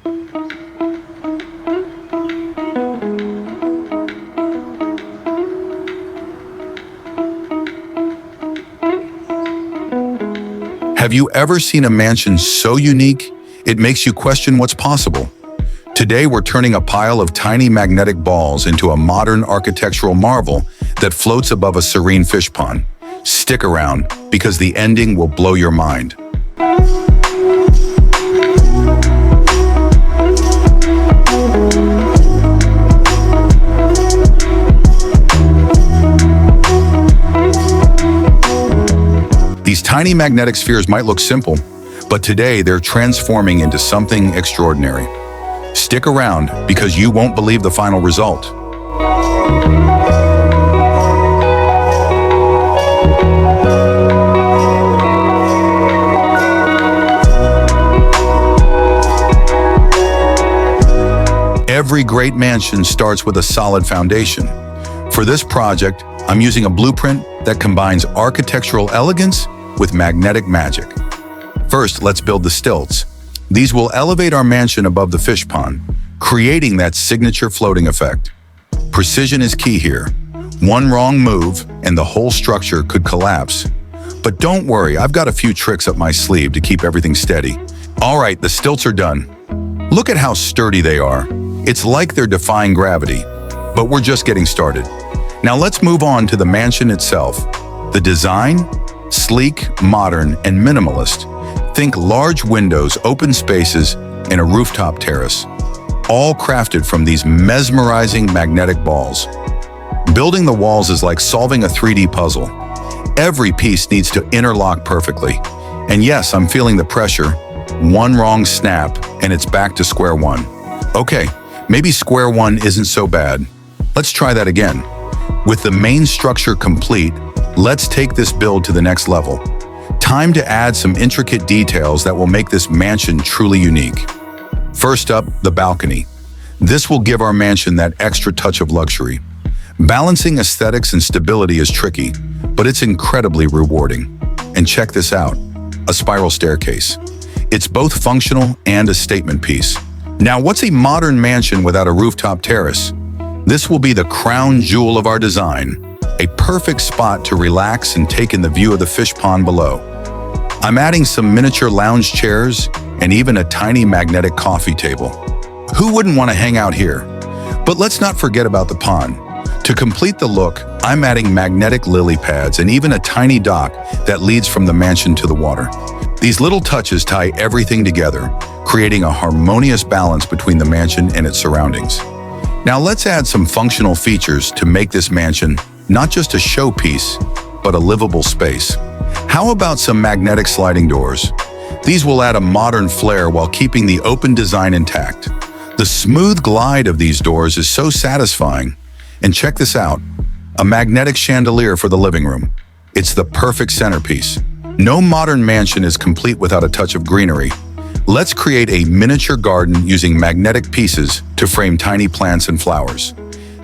Have you ever seen a mansion so unique, it makes you question what's possible? Today, we're turning a pile of tiny magnetic balls into a modern architectural marvel that floats above a serene fish pond. Stick around, because the ending will blow your mind. These tiny magnetic spheres might look simple, but today they're transforming into something extraordinary. Stick around, because you won't believe the final result. Every great mansion starts with a solid foundation. For this project, I'm using a blueprint that combines architectural elegance with magnetic magic. First, let's build the stilts. These will elevate our mansion above the fish pond, creating that signature floating effect. Precision is key here. One wrong move and the whole structure could collapse. But don't worry, I've got a few tricks up my sleeve to keep everything steady. All right, the stilts are done. Look at how sturdy they are. It's like they're defying gravity, but we're just getting started. Now let's move on to the mansion itself. The design? Sleek, modern, and minimalist. Think large windows, open spaces, and a rooftop terrace. All crafted from these mesmerizing magnetic balls. Building the walls is like solving a 3D puzzle. Every piece needs to interlock perfectly. And yes, I'm feeling the pressure. One wrong snap, and it's back to square one. Okay, maybe square one isn't so bad. Let's try that again. With the main structure complete, let's take this build to the next level. Time to add some intricate details that will make this mansion truly unique. First up, the balcony. This will give our mansion that extra touch of luxury. Balancing aesthetics and stability is tricky, but it's incredibly rewarding. And check this out, a spiral staircase. It's both functional and a statement piece. Now, what's a modern mansion without a rooftop terrace? This will be the crown jewel of our design. A perfect spot to relax and take in the view of the fish pond below. I'm adding some miniature lounge chairs and even a tiny magnetic coffee table. Who wouldn't want to hang out here? But let's not forget about the pond. To complete the look, I'm adding magnetic lily pads and even a tiny dock that leads from the mansion to the water. These little touches tie everything together, creating a harmonious balance between the mansion and its surroundings. Now let's add some functional features to make this mansion not just a showpiece, but a livable space. How about some magnetic sliding doors? These will add a modern flair while keeping the open design intact. The smooth glide of these doors is so satisfying. And check this out, a magnetic chandelier for the living room. It's the perfect centerpiece. No modern mansion is complete without a touch of greenery. Let's create a miniature garden using magnetic pieces to frame tiny plants and flowers.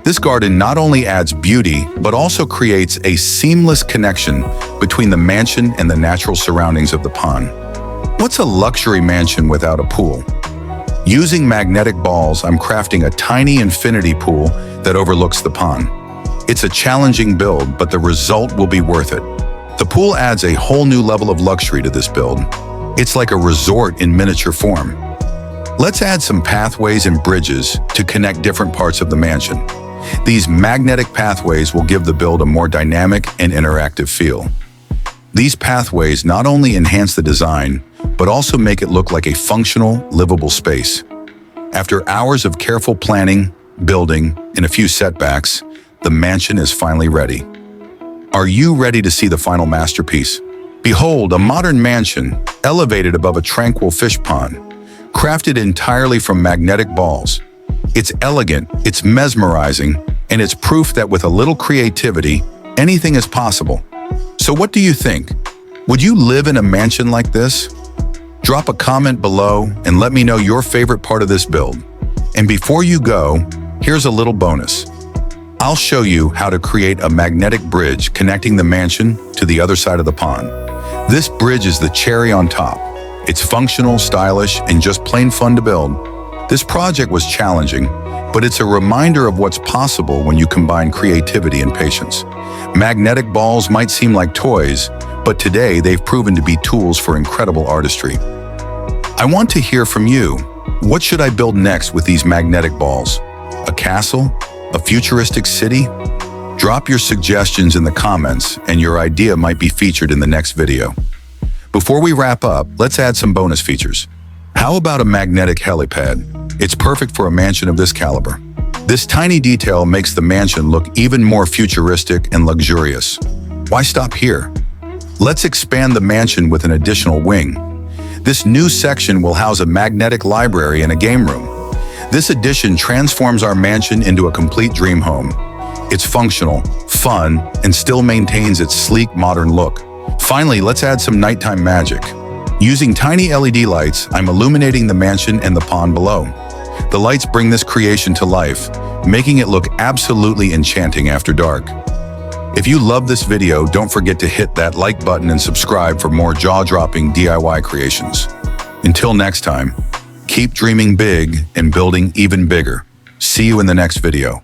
This garden not only adds beauty, but also creates a seamless connection between the mansion and the natural surroundings of the pond. What's a luxury mansion without a pool? Using magnetic balls, I'm crafting a tiny infinity pool that overlooks the pond. It's a challenging build, but the result will be worth it. The pool adds a whole new level of luxury to this build. It's like a resort in miniature form. Let's add some pathways and bridges to connect different parts of the mansion. These magnetic pathways will give the build a more dynamic and interactive feel. These pathways not only enhance the design, but also make it look like a functional, livable space. After hours of careful planning, building, and a few setbacks, the mansion is finally ready. Are you ready to see the final masterpiece? Behold, a modern mansion elevated above a tranquil fish pond, crafted entirely from magnetic balls. It's elegant, it's mesmerizing, and it's proof that with a little creativity, anything is possible. So what do you think? Would you live in a mansion like this? Drop a comment below and let me know your favorite part of this build. And before you go, here's a little bonus. I'll show you how to create a magnetic bridge connecting the mansion to the other side of the pond. This bridge is the cherry on top. It's functional, stylish, and just plain fun to build. This project was challenging, but it's a reminder of what's possible when you combine creativity and patience. Magnetic balls might seem like toys, but today they've proven to be tools for incredible artistry. I want to hear from you. What should I build next with these magnetic balls? A castle? A futuristic city? Drop your suggestions in the comments, and your idea might be featured in the next video. Before we wrap up, let's add some bonus features. How about a magnetic helipad? It's perfect for a mansion of this caliber. This tiny detail makes the mansion look even more futuristic and luxurious. Why stop here? Let's expand the mansion with an additional wing. This new section will house a magnetic library and a game room. This addition transforms our mansion into a complete dream home. It's functional, fun, and still maintains its sleek, modern look. Finally, let's add some nighttime magic. Using tiny LED lights, I'm illuminating the mansion and the pond below. The lights bring this creation to life, making it look absolutely enchanting after dark. If you love this video, don't forget to hit that like button and subscribe for more jaw-dropping DIY creations. Until next time, keep dreaming big and building even bigger. See you in the next video.